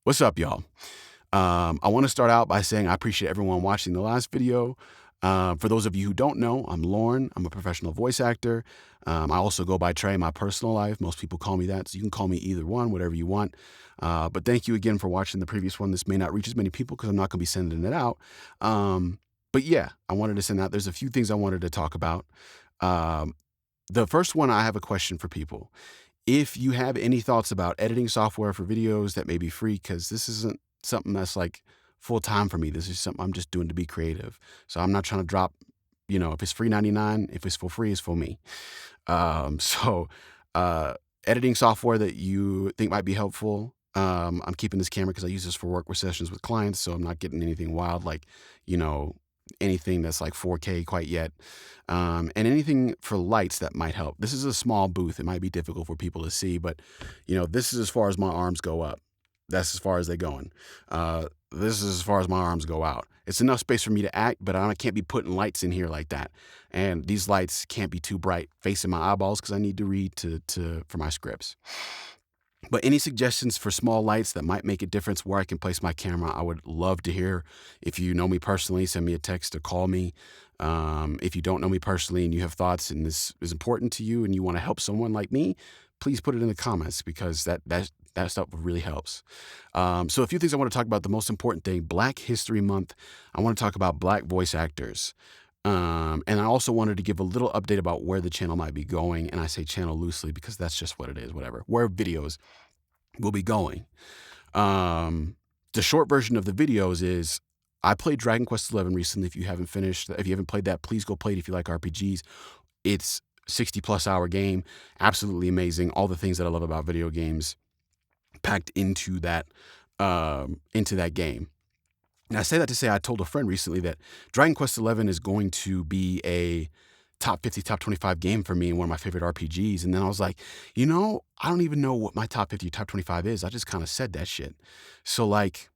What's up, y'all? I want to start out by saying I appreciate everyone watching the last video. For those of you who don't know, I'm Lauren. I'm a professional voice actor. I also go by Trey in my personal life. Most people call me that, so you can call me either one, whatever you want. But thank you again for watching the previous one. This may not reach as many people because I'm not going to be sending it out. But yeah, I wanted to send out. There's a few things I wanted to talk about. Um, the first one, I have a question for people. If you have any thoughts about editing software for videos that may be free, because this isn't something that's like full time for me. This is something I'm just doing to be creative. So I'm not trying to drop, if it's free 99, if it's for free, it's for me. Um, so uh, Editing software that you think might be helpful. I'm keeping this camera because I use this for work with sessions with clients. So I'm not getting anything wild like, you know, anything that's like 4K quite yet. And anything for lights that might help. This is a small booth. It might be difficult for people to see, but this is as far as my arms go up. That's as far as they're going. This is as far as my arms go out. It's enough space for me to act, but I can't be putting lights in here like that. And these lights can't be too bright facing my eyeballs because I need to read for my scripts. But any suggestions for small lights that might make a difference where I can place my camera, I would love to hear. If you know me personally, send me a text or call me. If you don't know me personally and you have thoughts and this is important to you and you want to help someone like me, please put it in the comments because that stuff really helps. So a few things I want to talk about. The most important thing, Black History Month. I want to talk about Black voice actors. And I also wanted to give a little update about where the channel might be going. And I say channel loosely because that's just what it is, whatever. Where videos will be going. The short version of the videos is I played Dragon Quest XI recently. If you haven't played that, please go play it if you like RPGs. It's 60+ hour game. Absolutely amazing. All the things that I love about video games packed into that game. And I say that to say I told a friend recently that Dragon Quest XI is going to be a top 50, top 25 game for me and one of my favorite RPGs. And then I was like, I don't even know what my top 50, top 25 is. I just kind of said that shit. So like,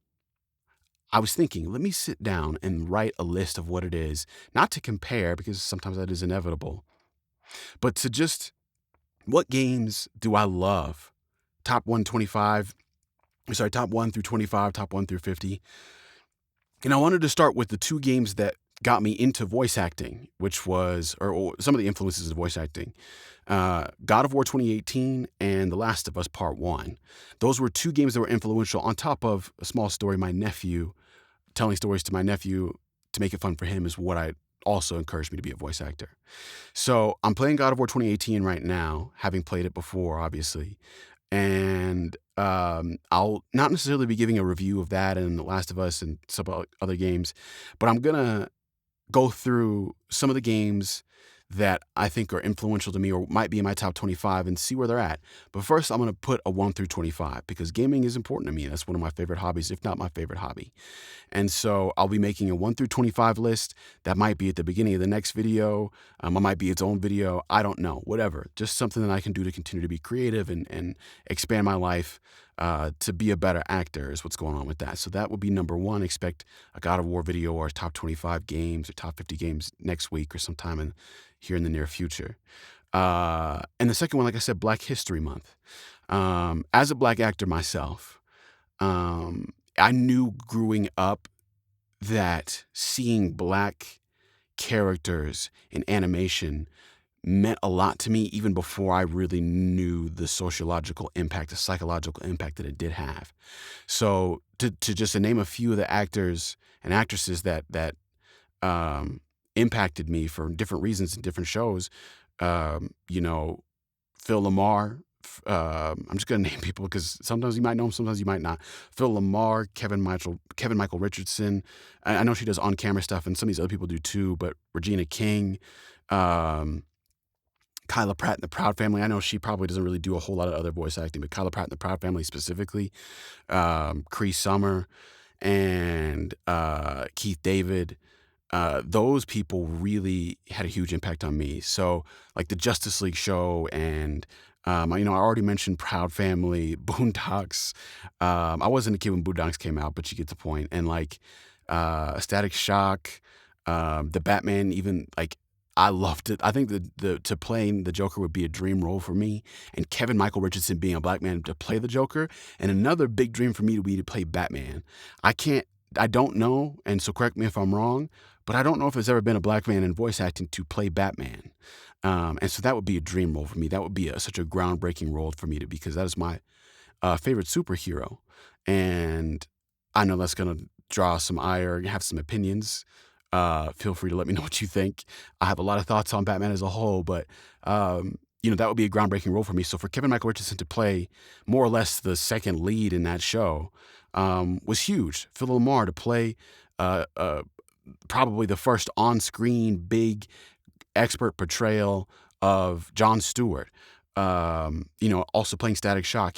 I was thinking, let me sit down and write a list of what it is, not to compare because sometimes that is inevitable, but to just, what games do I love? Top 125, top 1 through 25, top 1 through 50. And I wanted to start with the two games that got me into voice acting, which was, or some of the influences of voice acting, God of War 2018 and The Last of Us Part 1. Those were two games that were influential on top of a small story. My nephew, telling stories to my nephew to make it fun for him is what I also encouraged me to be a voice actor. So I'm playing God of War 2018 right now, having played it before, obviously. And I'll not necessarily be giving a review of that and The Last of Us and some other games, but I'm going to go through some of the games that I think are influential to me or might be in my top 25 and see where they're at. But first, I'm going to put a 1 through 25 because gaming is important to me. That's one of my favorite hobbies, if not my favorite hobby. And so I'll be making a 1 through 25 list. That might be at the beginning of the next video. It might be its own video. I don't know, whatever. Just something that I can do to continue to be creative and expand my life to be a better actor is what's going on with that. So that would be number one. Expect a God of War video or top 25 games or top 50 games next week or sometime here in the near future. And the second one, like I said, Black History Month. As a Black actor myself, I knew growing up that seeing Black characters in animation meant a lot to me even before I really knew the sociological impact, the psychological impact that it did have. So to just to name a few of the actors and actresses that impacted me for different reasons in different shows, Phil Lamar. I'm just gonna name people because sometimes you might know him, sometimes you might not. Phil Lamar, Kevin Michael Richardson. I know she does on-camera stuff, and some of these other people do too. But Regina King, Kyla Pratt in the Proud Family. I know she probably doesn't really do a whole lot of other voice acting, but Kyla Pratt in the Proud Family specifically. Cree Summer and Keith David. Those people really had a huge impact on me. So like the Justice League show and, I already mentioned Proud Family, Boondocks. I wasn't a kid when Boondocks came out, but you get the point. And like Static Shock, the Batman, even like I loved it. I think the to playing the Joker would be a dream role for me, and Kevin Michael Richardson being a black man to play the Joker, and another big dream for me to be to play Batman. I can't, I don't know, and so correct me if I'm wrong, but I don't know if there's ever been a black man in voice acting to play Batman. And so that would be a dream role for me. That would be such a groundbreaking role for me to, because that is my favorite superhero. And I know that's going to draw some ire and have some opinions. Feel free to let me know what you think. I have a lot of thoughts on Batman as a whole, but that would be a groundbreaking role for me. So for Kevin Michael Richardson to play more or less the second lead in that show was huge. Phil Lamar to play uh, uh, probably the first on-screen big expert portrayal of Jon Stewart. Also playing Static Shock.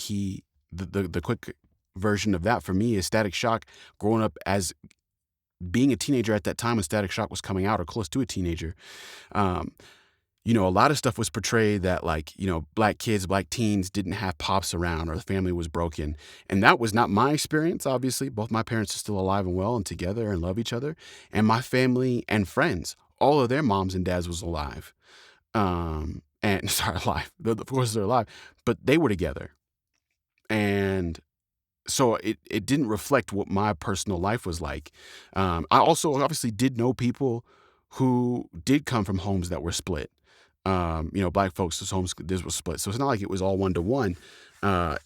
The quick version of that for me is Static Shock growing up as being a teenager at that time when Static Shock was coming out or close to a teenager. Um, a lot of stuff was portrayed that black kids, black teens didn't have pops around or the family was broken. And that was not my experience, obviously. Both my parents are still alive and well and together and love each other. And my family and friends, all of their moms and dads was alive. And sorry, alive. Of course they're alive, but they were together. And so it didn't reflect what my personal life was like. I also obviously did know people who did come from homes that were split. Black folks, whose homes this was split. So it's not like it was all one to one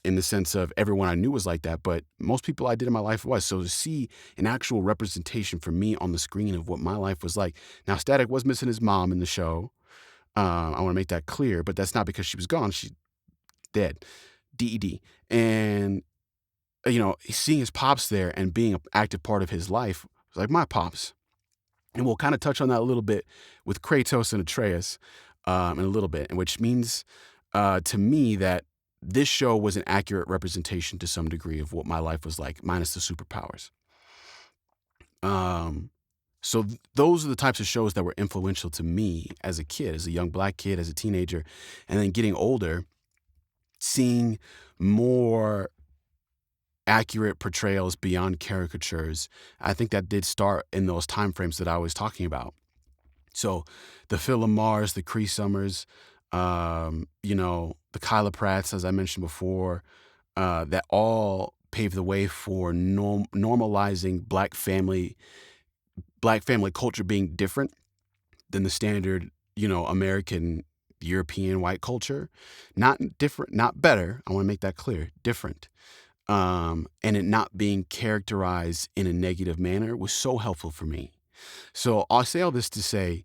in the sense of everyone I knew was like that, but most people I did in my life was. So to see an actual representation for me on the screen of what my life was like. Now, Static was missing his mom in the show. I want to make that clear, but that's not because she was gone. She's dead. DED. And seeing his pops there and being an active part of his life was like my pops. And we'll kind of touch on that a little bit with Kratos and Atreus in a little bit, which means to me that this show was an accurate representation to some degree of what my life was like, minus the superpowers. So those are the types of shows that were influential to me as a kid, as a young black kid, as a teenager, and then getting older, seeing more accurate portrayals beyond caricatures. I think that did start in those time frames that I was talking about. So the Phil Lamars, the Cree Summers, the Kyla Pratts, as I mentioned before, that all paved the way for normalizing black family culture being different than the standard, American, European white culture. Not different, not better. I want to make that clear. Different. And it not being characterized in a negative manner was so helpful for me. So I'll say all this to say,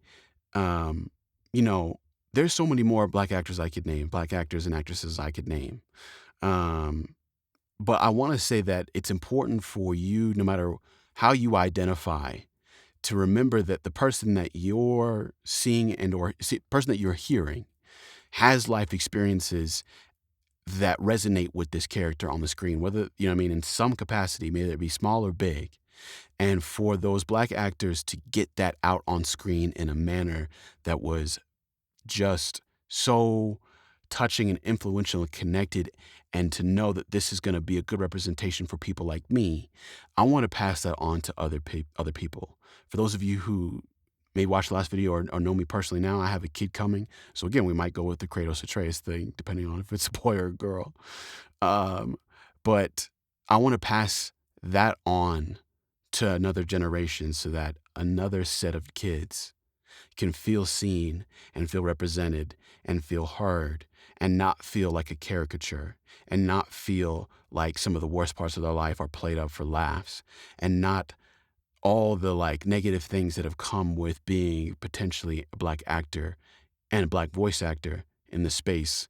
um, there's so many more black actors I could name, black actors and actresses I could name. But I want to say that it's important for you, no matter how you identify, to remember that the person that you're seeing person that you're hearing has life experiences that resonate with this character on the screen, whether, in some capacity, may it be small or big. And for those black actors to get that out on screen in a manner that was just so touching and influential and connected, and to know that this is going to be a good representation for people like me, I want to pass that on to other people. For those of you who may watch the last video or know me personally now, I have a kid coming. So again, we might go with the Kratos Atreus thing, depending on if it's a boy or a girl. But I want to pass that on to another generation so that another set of kids can feel seen and feel represented and feel heard and not feel like a caricature and not feel like some of the worst parts of their life are played up for laughs and not all the negative things that have come with being potentially a black actor and a black voice actor in the space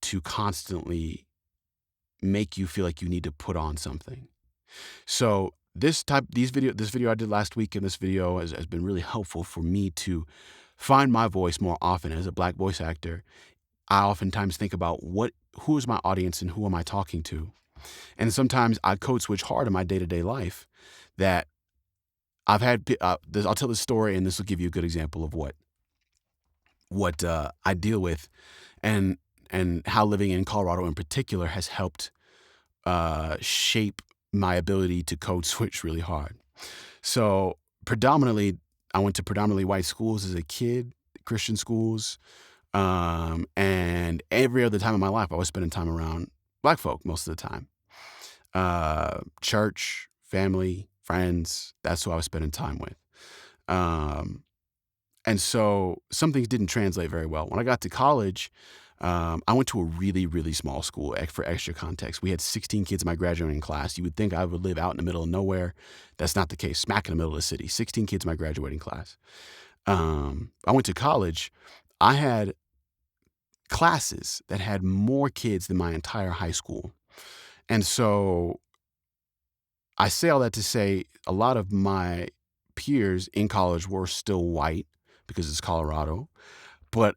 to constantly make you feel like you need to put on something. So this video I did last week and this video has been really helpful for me to find my voice more often as a black voice actor. I oftentimes think about who is my audience and who am I talking to? And sometimes I code switch hard in my day-to-day life that I've had, I'll tell this story and this will give you a good example of what I deal with and how living in Colorado in particular has helped shape my ability to code switch really hard. So I went to predominantly white schools as a kid, Christian schools. And every other time in my life, I was spending time around black folk most of the time. Church, family, friends, that's who I was spending time with. Um, and so some things didn't translate very well. When I got to college, I went to a really, really small school. For extra context, we had 16 kids in my graduating class. You would think I would live out in the middle of nowhere. That's not the case. Smack in the middle of the city. 16 kids in my graduating class. I went to college. I had classes that had more kids than my entire high school. And so I say all that to say a lot of my peers in college were still white because it's Colorado, but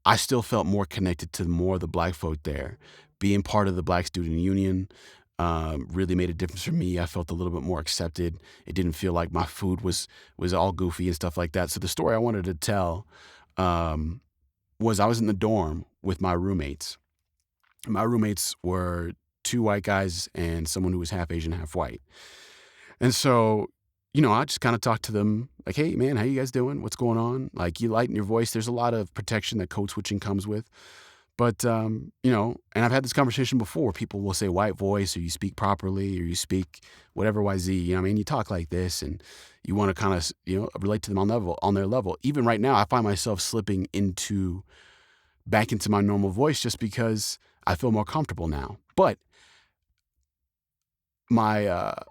I still felt more connected to more of the black folk there. Being part of the Black Student Union really made a difference for me. I felt a little bit more accepted. It didn't feel like my food was all goofy and stuff like that. So the story I wanted to tell was I was in the dorm with my roommates. My roommates were two white guys and someone who was half Asian, half white. And so, I just kind of talked to them like, hey, man, how you guys doing? What's going on? Like, you lighten your voice. There's a lot of protection that code switching comes with. But, and I've had this conversation before. People will say white voice, or you speak properly, or you speak whatever YZ. You talk like this, and you want to kind of, relate to them on their level. Even right now, I find myself slipping back into my normal voice just because I feel more comfortable now. But my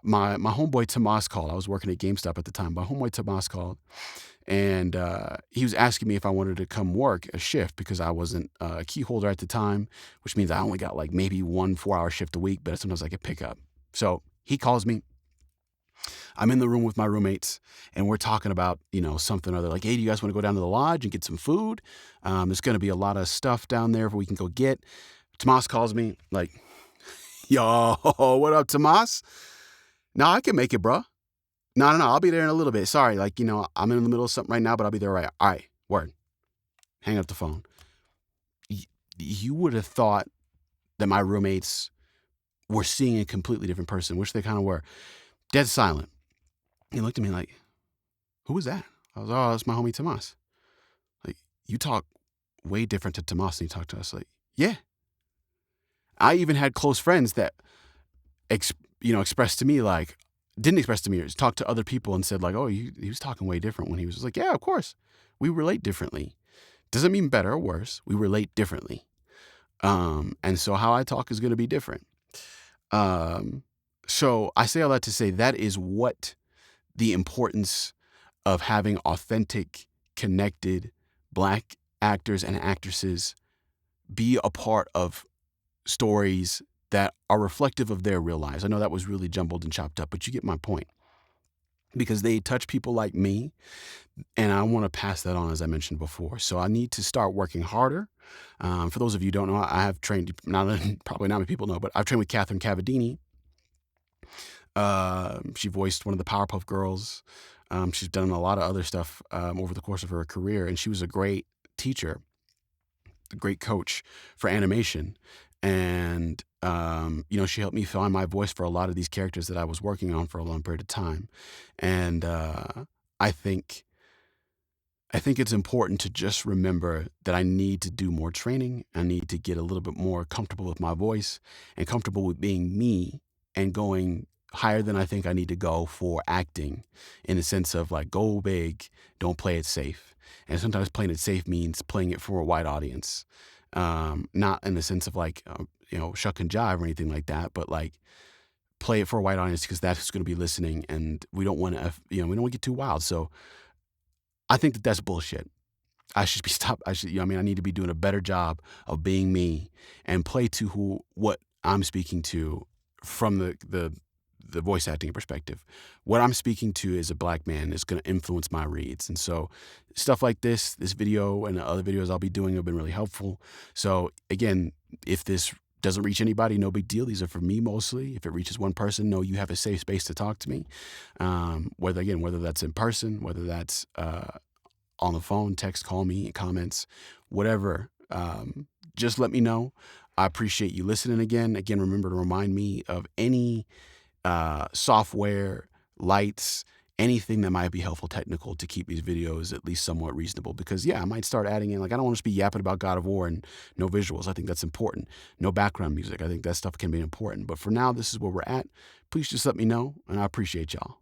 homeboy Tomas called. I was working at GameStop at the time. My homeboy Tomas called, and he was asking me if I wanted to come work a shift because I wasn't a key holder at the time, which means I only got like maybe 1 4-hour shift a week, but sometimes I could pick up. So he calls me. I'm in the room with my roommates, and we're talking about, something or other. Like, hey, do you guys want to go down to the lodge and get some food? There's going to be a lot of stuff down there we can go get. Tomas calls me like, yo, what up, Tomas? No, I can make it, bro. No, I'll be there in a little bit. Sorry, I'm in the middle of something right now, but I'll be there right. All right, word. Hang up the phone. You would have thought that my roommates were seeing a completely different person, which they kind of were. Dead silent. He looked at me like, who was that? I was, oh, that's my homie Tomas. Like, you talk way different to Tomas than you talk to us. Like, yeah. I even had close friends that, expressed to me like, didn't express to me, or talked to other people and said like, oh, he was talking way different when he was like, yeah, of course. We relate differently. Doesn't mean better or worse. We relate differently. And so how I talk is going to be different. So I say all that to say that is what the importance of having authentic, connected Black actors and actresses be a part of stories that are reflective of their real lives. I know that was really jumbled and chopped up, but you get my point. Because they touch people like me, and I want to pass that on, as I mentioned before. So I need to start working harder. For those of you who don't know, I have trained, probably not many people know, but I've trained with Catherine Cavadini. She voiced one of the Powerpuff Girls. She's done a lot of other stuff over the course of her career, and she was a great teacher, a great coach for animation. And, she helped me find my voice for a lot of these characters that I was working on for a long period of time. And I think it's important to just remember that I need to do more training. I need to get a little bit more comfortable with my voice and comfortable with being me and going higher than I think I need to go for acting, in the sense of like, go big, don't play it safe. And sometimes playing it safe means playing it for a wide audience. Not in the sense of like, shuck and jive or anything like that, but like play it for a wide audience because that's who's going to be listening. And we don't want to, we don't want to get too wild. So I think that that's bullshit. I should be stopped. I need to be doing a better job of being me and play to what I'm speaking to from the voice acting perspective. What I'm speaking to is a Black man is going to influence my reads. And so stuff like this video and the other videos I'll be doing have been really helpful. So again, if this doesn't reach anybody, no big deal. These are for me mostly. If it reaches one person, know you have a safe space to talk to me. Whether that's in person, whether that's on the phone, text, call me, comments, whatever. Just let me know. I appreciate you listening again. Again, remember to remind me of any software, lights, anything that might be helpful technical to keep these videos at least somewhat reasonable. Because yeah, I might start adding in, like, I don't want to just be yapping about God of War and no visuals. I think that's important. No background music. I think that stuff can be important. But for now, this is where we're at. Please just let me know, and I appreciate y'all.